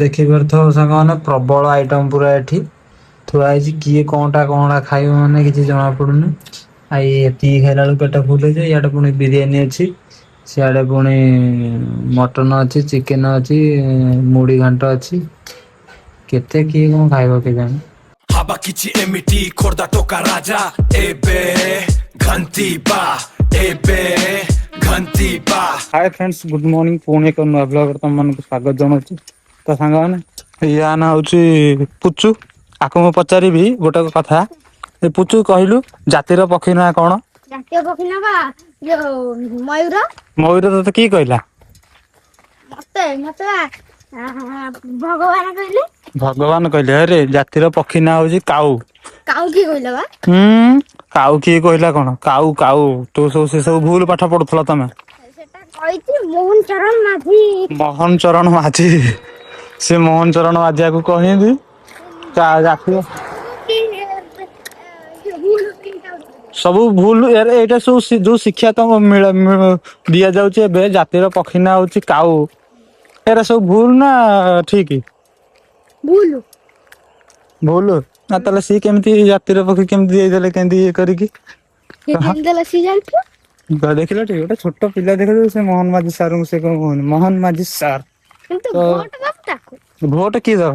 ଦେଖିପାରୁଥିବ ସାଙ୍ଗମାନେ ପ୍ରବଳ ଆଇଟମ ପୁରା ଏଠି ଥୁଆ ହେଇଛି। କିଏ କଣଟା ଖାଇବ ମାନେ କିଛି ଜଣା ପଡୁନି। ଆଉ ଏତିକି ଖାଇଲା ବେଳକୁ ପେଟ ଫୁଲ ହେଇଯିବ। ଇଆଡେ ପୁଣି ବିରିୟାନୀ ଅଛି, ସିଆଡେ ପୁଣି ମଟନ ଅଛି, ଚିକେନ ଅଛି, ମୁଢି ଘାଣ୍ଟ ଅଛି। କେତେ କିଏ କଣ ଖାଇବ କେଜାଣି। ହାବା କିଛି ଏମିତି ଖୋର୍ଦ୍ଧା ଟୋକା ରାଜା ଏବେ ଘାଣ୍ଟି ବା ଏବେ ଘାଣ୍ଟି ବା। ହାय ଫ୍ରେଣ୍ଡସ୍, ଗୁଡ୍ ମର୍ଣ୍ଣିଂ। ପୁଣି ଏକ ନୂଆ ବ୍ଲଗରେ ତମମାନଙ୍କୁ ସ୍ୱାଗତ ଜଣାଉଛି। ତ ସାଙ୍ଗମାନେ, ୟା ନାଁ ହଉଛି ପୁଚୁ। ଆକୁ ମୁଁ ପଚାରିବି ଗୋଟେ କଥା, ଏ ପୁଚୁ କହିଲୁ ଜାତିର ପକ୍ଷୀ ନାଁ କଣ? ଜାତୀୟ ପକ୍ଷୀ ନା ବା ଯୋଉ ମୟୂର। ମୟୂର ତତେ କିଏ କହିଲା? ମତେ ଭଗବାନ କହିଲେ। ଭଗବାନ କହିଲେ। ଆରେ ଜାତିର ପକ୍ଷୀ ନାଁ ହଉଛି କାଉ। କାଉ କିଏ କହିଲା ବା? କାଉ କିଏ କହିଲା କଣ? କାଉ କାଉ ତୁ ସବୁ ସେ ସବୁ ଭୁଲ ପାଠ ପଢୁଥିଲ ତମେ। ସେଟା କହିଛି ମୋହନ ଚରଣ ମାଝୀ। ମୋହନ ଚରଣ ମାଝୀ। ସେ ମୋହନ ଚରଣ ମାଝି ଆକୁ କହିଛନ୍ତି ଜାତୀୟ ସବୁ ଭୁଲ। ଏଇଟା ସବୁ ଯୋଉ ଶିକ୍ଷା ତମ ଦିଆଯାଉଛି ଏବେ, ଜାତିର ପକ୍ଷୀ ନା ହଉଛି କାଉ, ଏରା ସବୁ ଭୁଲ ନା ଠିକ? ଭୁଲ। ଭୁଲ ନା ତାହେଲେ ସିଏ କେମିତି ଜାତିର ପକ୍ଷୀ କେମିତି ଦେଇଦେଲେ କେମିତି ଇଏ କରିକି? ସେ କେମିତି ଦେଲା ସିଏ ଜାଣିଥିବ। ଦେଖିଲ ଟି, ଗୋଟେ ଛୋଟ ପିଲା ଦେଖୁଛୁ ସେ ମୋହନ ମାଝି ସାରଙ୍କୁ ସେ କଣ କହୁନି ମୋହନ ମାଝି ସାର୍। କିନ୍ତୁ ତ ଭୋଟ ଦବୁ ତାକୁ। ଭୋଟ କିଏ ଦବ?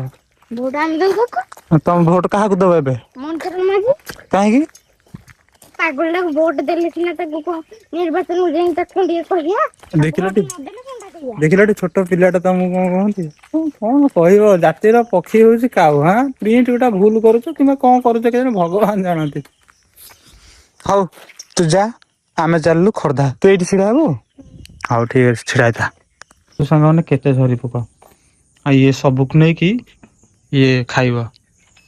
ଭୋଟ ଆମେ ଦବୁ ତାକୁ। ତମ ଭୋଟ କାହାକୁ ଦବ ଏବେ? ମୋହନ ଚରଣ ମାଝୀ। କାହିଁକି? ପାଗଳଟାକୁ ଭୋଟ ଦେଲେ ସିନା ତାକୁ ନିର୍ବାଚନକୁ ଯାଇ ତାକୁ ଟିକେ କହିବା। ଦେଖିଲଟି, ଦେଖିଲଟି ଛୋଟ ପିଲାଟା ତମକୁ କଣ କହନ୍ତି। କଣ କହିବ? ଜାତିର ପକ୍ଷୀ ହଉଛି କାଉ। ପ୍ରିଣ୍ଟ ଗୋଟା ଭୁଲ କରୁଛ କିମ୍ବା କଣ କରୁଛ କେଜାଣି, ଭଗବାନ ଜାଣନ୍ତି। ହଉ ତୁ ଯା, ଆମେ ଚାଲିଲୁ ଖୋର୍ଦ୍ଧା। ତୁ ଏଇଠି ଛିଡା ହବୁ? ହଉ ଠିକ ଅଛି, ଛିଡା ହେଇଥା। ତୋ ସାଙ୍ଗମାନେ କେତେ ସରି ପକା। ଆଉ ଇଏ ସବୁକୁ ନେଇକି ଇଏ ଖାଇବ।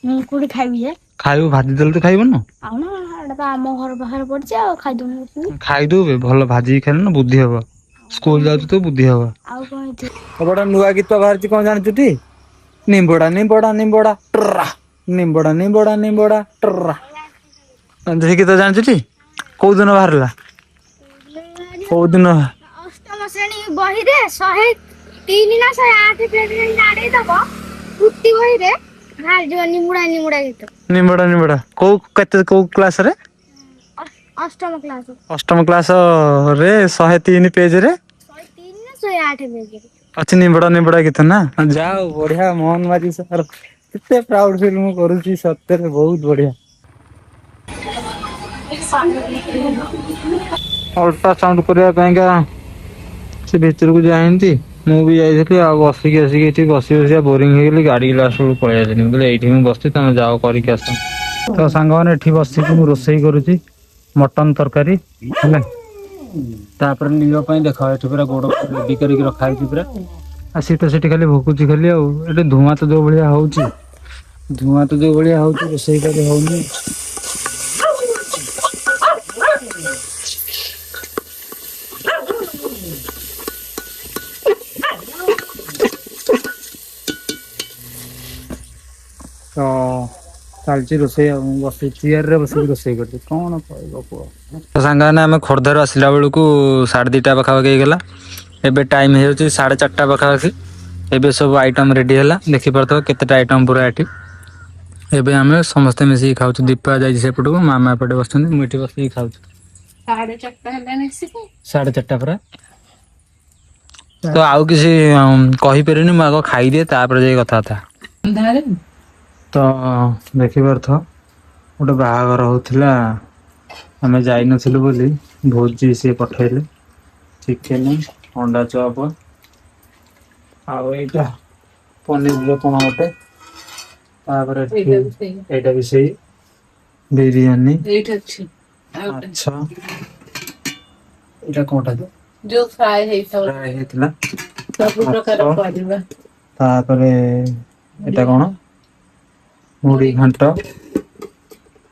ମୁଁ କୋଉଠି ଖାଇବି ଯେ? ଖାଇବୁ, ଭାଜି ଦେଲେ ତୁ ଖାଇବୁନୁ? ଆଉନ ଏଇଟା ତ ଆମ ଘର ବାହାରେ ପଡିଛି ଆଉ ଖାଇଦଉନ ବସିକି। ଖାଇଦବୁ ବେ, ଭଲ ଭାଜିକି ଖାଇଲେ ନା ବୁଦ୍ଧି ହବ। ସ୍କୁଲ ଯାଉଛୁ ତୁ, ବୁଦ୍ଧି ହବ। ଆଉ କଣ ହେଇଥିବ? ଗୋଟେ ନୂଆ ଗୀତ ବାହାରିଛି, କଣ ଜାଣିଛୁ ଟି? ନିମ୍ବଡା ନିମ୍ବଡା ନିମ୍ବଡା ଟ୍ରା, ନିମ୍ବଡା ନିମ୍ବଡା ନିମ୍ବଡା ଟ୍ରା। ସେ ଗୀତ ଜାଣିଛୁ ଟି? କୋଉ ଦିନ ବାହାରିଲା? କୋଉ ଦିନ? ଅଷ୍ଟମ ଶ୍ରେଣୀ ବହିରେ 103 ନା 108 ପେଜରେ ଆଡେଇ ଦବ। କୃତି ବହିରେ ବାହାରିଯିବ ନିମୁଡା ନିମୁଡା ଗୀତ। ନିମ୍ବଡା ନିମ୍ବଡା କୋଉ କ୍ଲାସରେ? ଅଷ୍ଟମ କ୍ଲାସ। ଅଷ୍ଟମ କ୍ଲାସ ରେ 103 ପେଜରେ 103 ନା 108 ପେଜରେ ଅଛି ନିମ୍ବଡା ନିମ୍ବଡା ଗୀତ ନା। ଯାହା ହଉ ବଢିଆ, ମୋହନ ମାଝି ସାର୍ କେତେ ପ୍ରାଉଡ ଫିଲ୍ ମୁଁ କରୁଛି ସତରେ, ବହୁତ ବଢିଆ। ଅଲଟ୍ରାସାଉଣ୍ଡ କରିବା ପାଇଁକା ସେ ଭିତରକୁ ଯାଇନ୍ତି। ମୁଁ ବି ଯାଇଥିଲି, ଆଉ ବସିକି ଆସିକି ଏଠି ବସି ବୋରିଂ ହେଇଗଲି। ଗାଡି ଲାଷ୍ଟ ବେଳକୁ ପଳେଇ ଆସିଲି। ମୁଁ କହିଲି ଏଇଠି ମୁଁ ବସିଛି, ତମେ ଯାଅ କରିକି ଆସ। ତ ସାଙ୍ଗମାନେ ଏଠି ବସିକି ମୁଁ ରୋଷେଇ କରୁଛି ମଟନ ତରକାରୀ ହେଲା। ତାପରେ ନିଜ ପାଇଁ ଦେଖ, ଏଠି ପୁରା ଗୋଡ ରେଡି କରିକି ରଖା ହେଇଛି ପୁରା। ଆଉ ସିଏ ତ ସେଠି ଖାଲି ଭୋଗୁଛି ଖାଲି। ଆଉ ଏଠି ଧୂଆଁ ତ ଯୋଉ ଭଳିଆ ହଉଛି, ରୋଷେଇ କରି ହଉନି। ତ ଚାଲିଛି ରୋଷେଇ। ଆଉ ମୁଁ ବସି ଚିଆରରେ ବସିକି ରୋଷେଇ କରୁଛି। କଣ କହିବ କୁହ? ତ ସାଙ୍ଗମାନେ, ଆମେ ଖୋର୍ଦ୍ଧାରୁ ଆସିଲା ବେଳକୁ 2:30 ପାଖାପାଖି ହେଇଗଲା। ଏବେ ଟାଇମ ହେଇଯାଉଛି 4:30 ପାଖାପାଖି। ଏବେ ସବୁ ଆଇଟମ ରେଡି ହେଲା, ଦେଖିପାରୁଥିବ କେତେଟା ଆଇଟମ ପୁରା ଏଠି। ଏବେ ଆମେ ସମସ୍ତେ ମିଶିକି ଖାଉଛୁ। ଦୀପା ଯାଇଛି ସେପଟକୁ, ମାମା ଏପଟେ ବସିଛନ୍ତି, ମୁଁ ଏଠି ବସିକି ଖାଉଛି। 4:30 ହେଲାଣି ଆସିକି। 4:30 ପରା। ତ ଆଉ କିଛି କହିପାରିବିନି, ମୁଁ ଆଗ ଖାଇଦିଏ ତାପରେ ଯାଇ କଥାବାର୍ତ୍ତା। ତ ଦେଖିପାରୁଥିବ ଗୋଟେ ବାହାଘର ହଉଥିଲା, ଆମେ ଯାଇନଥିଲୁ ବୋଲି ଭୋଜି ସିଏ ପଠେଇଲେ। ଚିକେନ, ଅଣ୍ଡା ଚପ, ଆଉ ଏଇଟା ପନିର କଣ ଗୋଟେ, ତାପରେ ଏଇଟା ବି ସେଇ ବିରିୟାନୀ, ମାଛ, ଏଇଟା କଣଟା ଯୋଉ ଫ୍ରାଏ ହେଇଥିଲା, ସବୁ ପ୍ରକାର ପରିବା, ତାପରେ ଏଇଟା କଣ ମୁଢି ଘାଣ୍ଟ,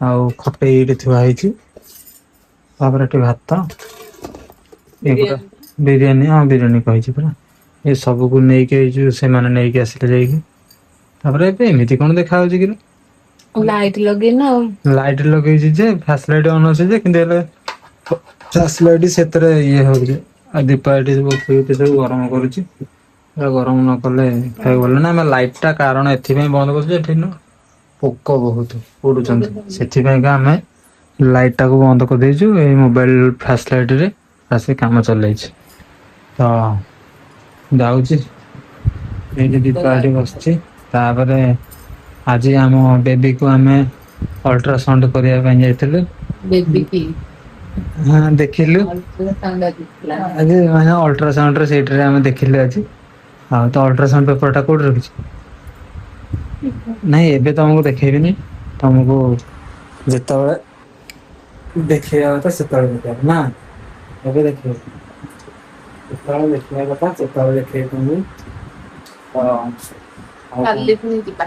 ଆଉ ଖଟେଇ ଏଇଠି ଥୁଆ ହେଇଛି। ତାପରେ ଏଠି ଭାତ, ବିରିୟାନୀ, ହଁ ବିରିୟାନୀ କହିଛି ପରା। ଏ ସବୁକୁ ନେଇକି ସେମାନେ ନେଇକି ଆସିଲେ ଯାଇକି। ତାପରେ ଏବେ ଏମିତି କଣ ଦେଖା ହାଉଛି କି? Light login? ଲାଇଟ ଲଗେଇଛି ଯେ, ଫ୍ଲାସ ଲାଇଟ ଅନ ଅଛି ଯେ, କିନ୍ତୁ ହେଲେ ଫ୍ଲାସ ଲାଇଟ ସେଥିରେ ଇଏ ହଉଛି। ଆଉ ଦୀପା ଏଠି ସବୁ ଗରମ କରୁଛି। ପୁରା ଗରମ ନ କଲେ ଖାଇବାକୁ ଭଲ ନା। ଆମେ ଲାଇଟଟା କାରଣ ଏଥିପାଇଁ ବନ୍ଦ କରୁଛୁ ଏଠି ନୁ ପୋକ ବହୁତ ଉଡୁଛନ୍ତି, ସେଥିପାଇଁକା ଆମେ ଲାଇଟଟାକୁ ବନ୍ଦ କରିଦେଇଛୁ। ଏଇ ମୋବାଇଲ ଫ୍ଲାସ ଲାଇଟରେ ଆସି କାମ ଚଲେଇଛି। ତ ଯାଉଛି ଏଇଠି ଦୀପା ଏଠି ବସିଛି। ତାପରେ ଆଜି ଆମ ବେବିକୁ ଆମେ ଅଲଟ୍ରାସାଉଣ୍ଡ କରିବା ପାଇଁ ଯାଇଥିଲୁ। ହଁ ଦେଖିଲୁ ଆଜି ମାନେ ଅଲଟ୍ରାସାଉଣ୍ଡ ସେଇଠାରେ ଆମେ ଦେଖିଲୁ ଆଜି। ଆଉ ତ ଅଲଟ୍ରାସାଉଣ୍ଡ ପେପରଟା କୋଉଠି ରଖିଛୁ? ନାଇଁ ଏବେ ତମକୁ ଦେଖେଇବିନି, ତମକୁ ଯେତେବେଳେ ଦେଖେଇବା କଥା ସେତେବେଳେ ଦେଖେଇବା ନା ଏବେ ଦେଖେଇବ ଯେତେବେଳେ ଦେଖିବା କଥା ସେତେବେଳେ ଦେଖେଇବି ତମକୁ। କାଲି ପୁଣି ଯିବା।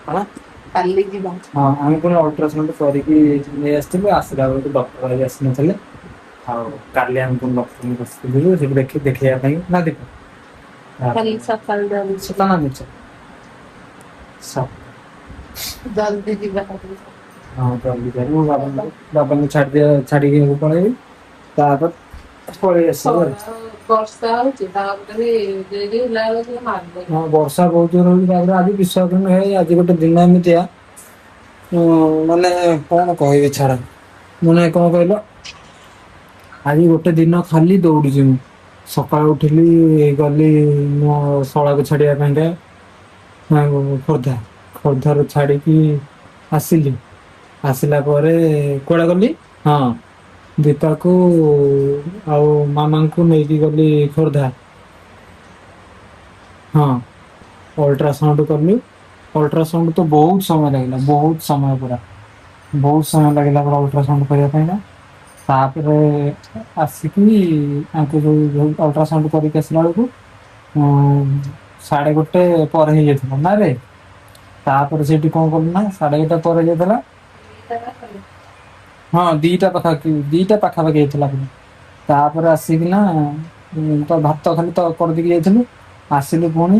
କଣ କାଲି ଯିବା? ହଁ ଆମେ ପୁଣି ଅଲଟ୍ରାସାଉଣ୍ଡ କରିକି ନେଇ ଆସିଥିଲୁ। ଆସିଲା ବେଳକୁ ଡକ୍ଟର ଆଜି ଆସିନଥିଲେ। ଆଉ କାଲି ଆମେ ପୁଣି ଡକ୍ଟରଙ୍କୁ ବସିଥିଲୁ ସେଠି ଦେଖେଇବା ପାଇଁ ନା ଦୀପା କାଲି ସକାଳୁ ସତ ନା ମିଛ? ଜଲ୍ଦି ଯିବା। ହଁ ଜଲ୍ଦି ଯିବା। ମୁଁ ବାବାଙ୍କୁ ଛାଡ଼ିକି ପଳେଇବି, ତାପରେ ପଳେଇ ଆସିବି। ବର୍ଷା ହଉଛି ତାପରେ ଡେରି ହେଲା ବେଳକୁ ହଁ ବର୍ଷା ବହୁତ ଜୋର ହଉଛି। ତାପରେ ଆଜି ବିଶ୍ୱାସ କରୁନି ଭାଇ ଆଜି ଗୋଟେ ଦିନ ଏମିତିଆ ମାନେ କଣ କହିବି ଛାଡ। ମାନେ କଣ କହିଲ ଆଜି ଗୋଟେ ଦିନ ଖାଲି ଦୌଡିଛି ମୁଁ। ସକାଳୁ ଉଠିଲି ଗଲି ମୋ ଶଳାକୁ ଛାଡିବା ପାଇଁକା ଖୋର୍ଦ୍ଧାରୁ ଛାଡିକି ଆସିଲି। ଆସିଲା ପରେ କୁଆଡେ ଗଲି? ହଁ ଦୀପାକୁ ଆଉ ମାମାଙ୍କୁ ନେଇକି ଗଲି ଖୋର୍ଦ୍ଧା। ହଁ ଅଲଟ୍ରାସାଉଣ୍ଡ କଲି। ଅଲଟ୍ରାସାଉଣ୍ଡ ତ ବହୁତ ସମୟ ଲାଗିଲା, ବହୁତ ସମୟ ପୁରା ବହୁତ ସମୟ ଲାଗିଲା ପୁରା ଅଲଟ୍ରାସାଉଣ୍ଡ କରିବା ପାଇଁକା। ତାପରେ ଆସିକି ତାଙ୍କୁ ଯୋଉ ଅଲଟ୍ରାସାଉଣ୍ଡ କରିକି ଆସିଲା ବେଳକୁ 1:30 ପରେ ହେଇଯାଇଥିଲା ନାରେ। ତାପରେ ସେଇଠି କଣ କଲୁ ନା 1:30 ପରେ ହେଇଯାଇଥିଲା। ହଁ 2ଟା ପାଖାପାଖି ହେଇଥିଲା। ତାପରେ ଆସିକିନା ତ ଭାତ ଖାଲି ତ କରିଦେଇକି ଯାଇଥିଲୁ। ଆସିଲୁ ପୁଣି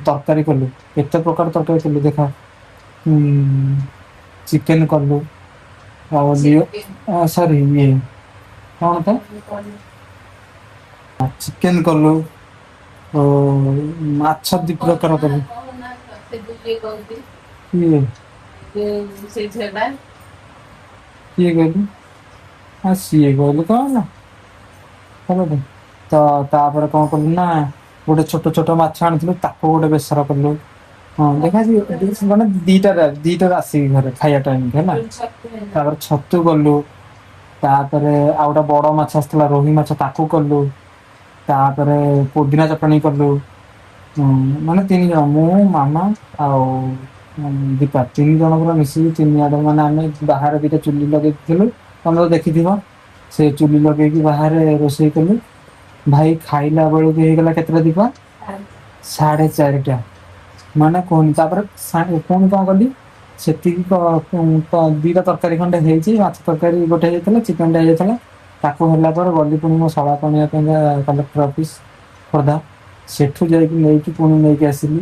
ତରକାରୀ କଲୁ। କେତେ ପ୍ରକାର ତରକାରୀ କଲୁ ଦେଖ। ଚିକେନ କଲୁ ଆଉ ସରି କଣ ତ ଚିକେନ କଲୁ, ମାଛ 2 ପ୍ରକାର କଲୁ। କିଏ କହିଲୁ? ସିଏ କହିଲୁ କଣ ହେଲା। ତ ତାପରେ କଣ କଲୁ ନା ଗୋଟେ ଛୋଟ ଛୋଟ ମାଛ ଆଣିଥିଲୁ ତାକୁ ଗୋଟେ ବେସର କଲୁ। ହଁ ଦେଖା ମାନେ 2ଟାରେ ଆସିକି ଘରେ ଖାଇବା ଟାଇମ ହେଲା। ତାପରେ ଛତୁ କଲୁ। ତାପରେ ଆଉ ଗୋଟେ ବଡ ମାଛ ଆସିଥିଲା ରୋହି ମାଛ ତାକୁ କଲୁ। ତାପରେ ପୋଦିନା ଚଟଣି କଲୁ। ମାନେ 3 ଜଣ ମୁଁ ମାମା ଆଉ ଦୀପା 3 ଜଣ ପୁରା ମିଶିକି 3 ଆଡେ ମାନେ ଆମେ ବାହାରେ 2ଟା ଚୁଲି ଲଗେଇଥିଲୁ। ତମେ ତ ଦେଖିଥିବ ସେ ଚୁଲି ଲଗେଇକି ବାହାରେ ରୋଷେଇ କଲୁ। ଭାଇ ଖାଇଲା ବେଳକୁ ହେଇଗଲା କେତେଟା ଦୀପା 4:30। ମାନେ କୁହନି ତାପରେ ପୁଣି କଣ କଲି ସେତିକି 2ଟା ତରକାରୀ ଖଣ୍ଡେ ହେଇଛି। ମାଛ ତରକାରୀ ଗୋଟେ ହେଇଥିଲା, ଚିକେନ ଟା ହେଇଯାଇଥିଲା। ତାକୁ ହେଲା ପରେ ଗଲି ପୁଣି ମୋ ଶଳାକୁ ଆଣିବା ପାଇଁକା କଲେକ୍ଟର ଅଫିସ ଖୋର୍ଦ୍ଧା। ସେଠୁ ଯାଇକି ନେଇକି ପୁଣି ନେଇକି ଆସିଲି।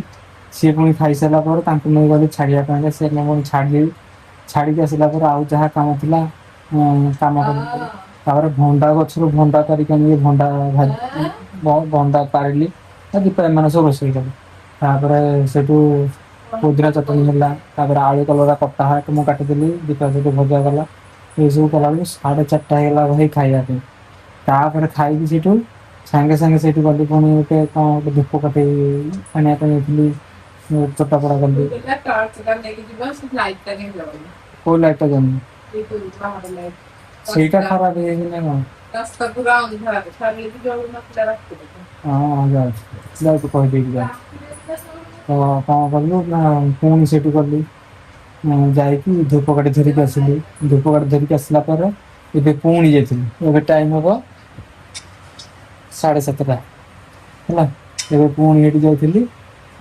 ସିଏ ପୁଣି ଖାଇସାରିଲା ପରେ ତାଙ୍କୁ ନେଇ ଗଲି ଛାଡିବା ପାଇଁକା। ସେ ପୁଣି ଛାଡିଲି। ଛାଡିକି ଆସିଲା ପରେ ଆଉ ଯାହା କାମ ଥିଲା କାମ କଲି। ତାପରେ ଭଣ୍ଡା ଗଛରୁ ଭଣ୍ଡା ପାରିକି ଆଣିକି ଭଣ୍ଡା ପାରିଲି। ଦୀପା ଏମାନେ ସବୁ ରୋଷେଇ କଲେ। ତାପରେ ସେଠୁ ପୋଦିନା ଚଟଣି ହେଲା। ତାପରେ ଆଳୁ କଲରା କଟା ମୁଁ କାଟିଦେଲି। ଦୀପା ସେଠୁ ଭଜା କଲା। ଏଇ ସବୁ କଲାବେଳକୁ 4:30 ହେଇଗଲା ଭାଇ ଖାଇବା ପାଇଁ। ତାପରେ ଖାଇକି ସେଇଠୁ ସାଙ୍ଗେ ସାଙ୍ଗେ ସେଇଠୁ ଗଲି ପୁଣି ଗୋଟେ କଣ ଗୋଟେ ଧୂପକାଠି ଆଣିବା ପାଇଁ ଯାଇଥିଲି। ଚୋଟାପଡା ଗଲି। କୋଉ ଲାଇଟ ଟା ଜଳୁନି? ସେଇଟା ଖରାପ ହେଇଯାଇଛି ନା କଣ? ହଁ ଯାଉଛି କହିଦେଇକି ଯାଉଛି। ତ କଣ କଲୁ ନା ପୁଣି ସେଠୁ ଗଲି ଯାଇକି ଧୂପକାଠି ଧରିକି ଆସିଲି। ଧୂପକାଠି ଧରିକି ଆସିଲା ପରେ ଏବେ ପୁଣି ଯାଇଥିଲି। ଏବେ ଟାଇମ ହବ 7:30 ହେଲା। ଏବେ ପୁଣି ଏଇଠି ଯାଇଥିଲି।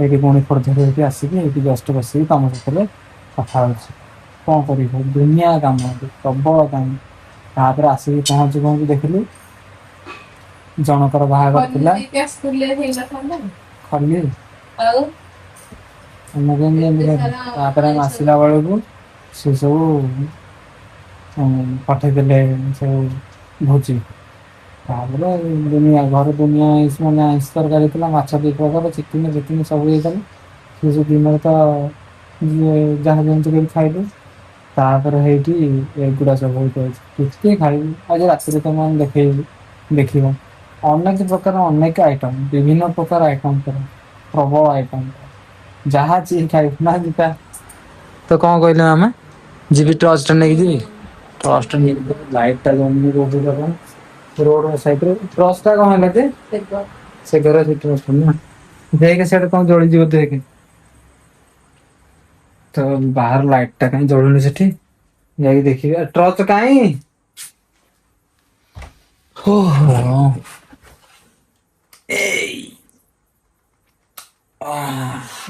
ଏଇଠି ପୁଣି ଖୋର୍ଦ୍ଧାରୁ ଏଇଠି ଆସିକି ଏଇଠି ଜଷ୍ଟ ବସିକି ତମ ସାଥିରେ କଥା ହଉଛି। କଣ କରିବି ଦୁନିଆ କାମ ପ୍ରବଳ କାମ। ତାପରେ ଆସିକି ପହଞ୍ଚୁ ପହଞ୍ଚୁ ଦେଖିଲି ଜଣଙ୍କର ବାହାଘର ଥିଲା। ଖଲି ତାପରେ ଆମେ ଆସିଲା ବେଳକୁ ସେ ସବୁ ପଠେଇଦେଲେ ସବୁ ଭୋଜି। ତାପରେ ଦୁନିଆ ଘରେ ଦୁନିଆ ମାନେ ଆଇଁଷ ତରକାରୀ ହେଇଥିଲା, ମାଛ 2 ପ୍ରକାର, ଚିକେନ ଚିକେନ ସବୁ ହେଇଥିଲା। ସେ ସବୁ ଦିନରେ ତ ଯାହା ଯେମିତି କରି ଖାଇଲୁ। ତାପରେ ହେଇଠି ଏଗୁଡା ସବୁ ହେଇଯାଇଛି, କେତେ ଖାଇବୁ। ଆଜି ରାତିରେ ତ ମୁଁ ଦେଖେଇବି, ଦେଖିବ ଅନେକ ପ୍ରକାର ଅନେକ ଆଇଟମ, ବିଭିନ୍ନ ପ୍ରକାର ଆଇଟମ କର, ପ୍ରବଳ ଆଇଟମ ଯାହା ଯିଏ ଖାଇବ ନା ଯିବା। ତ କଣ କହିଲେ ଆମେ ଯିବି ଟର୍ଚ ଟା ନେଇକି ଯିବି, ଟର୍ଚ ଟା ନେଇକି ଲାଇଟ ଟା ଜଳୁନି ରୋଡ ସାଇଡରେ ଟର୍ଚ ଟା କଣ ହେଲା ଯେ ସେ ଘର ସେଠି ଅଛନ୍ତି ନା, ଦେଖେ ସିଆଡେ କଣ ଜଳିଯିବ ଦେଖେ। ତ ବାହାର ଲାଇଟ ଟା କାହିଁ ଜଳୁନି ସେଠି, ଯାଇକି ଦେଖିବା ଟର୍ଚ କାହିଁ। ଓହୋ ଏଇ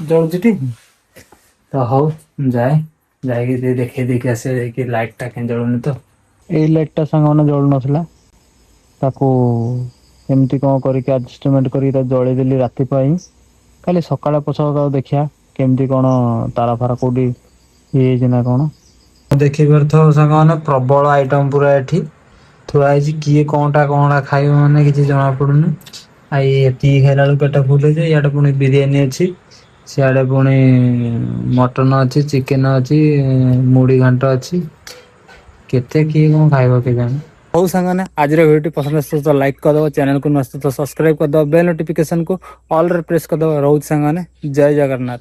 ଜଳୁଛି ଟି। ତ ହଉ ଯାଏ, ଯାଇକି ଦେଖେଇ ଦେଇକି ଆସିବା ଯାଇକି ଲାଇଟ ଟା କାହିଁ ଜଳୁନି। ତ ଏଇ ଲାଇଟ ଟା ସାଙ୍ଗମାନେ ଜଳୁ ନଥିଲା, ତାକୁ ଏମିତି କଣ କରିକି ଆଡଜଷ୍ଟମେଣ୍ଟ କରିକି ତାକୁ ଜଳେଇଦେଲି ରାତି ପାଇଁ। କାଲି ସକାଳେ ପଛକୁ ଦେଖିବା କେମିତି କଣ ତାର ଫାର କୋଉଠି ଇଏ ହେଇଛି ନା କଣ। ଦେଖିପାରୁଥିବ ସାଙ୍ଗମାନେ ପ୍ରବଳ ଆଇଟମ ପୁରା ଏଠି ଥୁଆ ହେଇଛି। କିଏ କଣଟା ଖାଇବ ମାନେ କିଛି ଜଣା ପଡୁନି। ଆଉ ଏତିକି ଖାଇଲା ବେଳକୁ ପେଟ ଫୁଲ ହେଇଯିବ। ଇଆଡେ ପୁଣି ବିରିୟାନୀ ଅଛି, ସିଆଡେ ପୁଣି ମଟନ ଅଛି, ଚିକେନ ଅଛି, ମୁଢି ଘାଣ୍ଟ ଅଛି। କେତେ କିଏ କଣ ଖାଇବ କେଜାଣି। ହଉ ସାଙ୍ଗମାନେ ଆଜିର ଭିଡିଓଟି ପସନ୍ଦ ଆସିଥିବ ତ ଲାଇକ୍ କରିଦବ, ଚ୍ୟାନେଲକୁ ନୂଆ ଆସିଥିବ ତ ସବସ୍କ୍ରାଇବ କରିଦବ, ବେଲ ନୋଟିଫିକେସନ କୁ ଅଲ ରେ ପ୍ରେସ କରିଦବ। ରହୁଛି ସାଙ୍ଗମାନେ, ଜୟ ଜଗନ୍ନାଥ।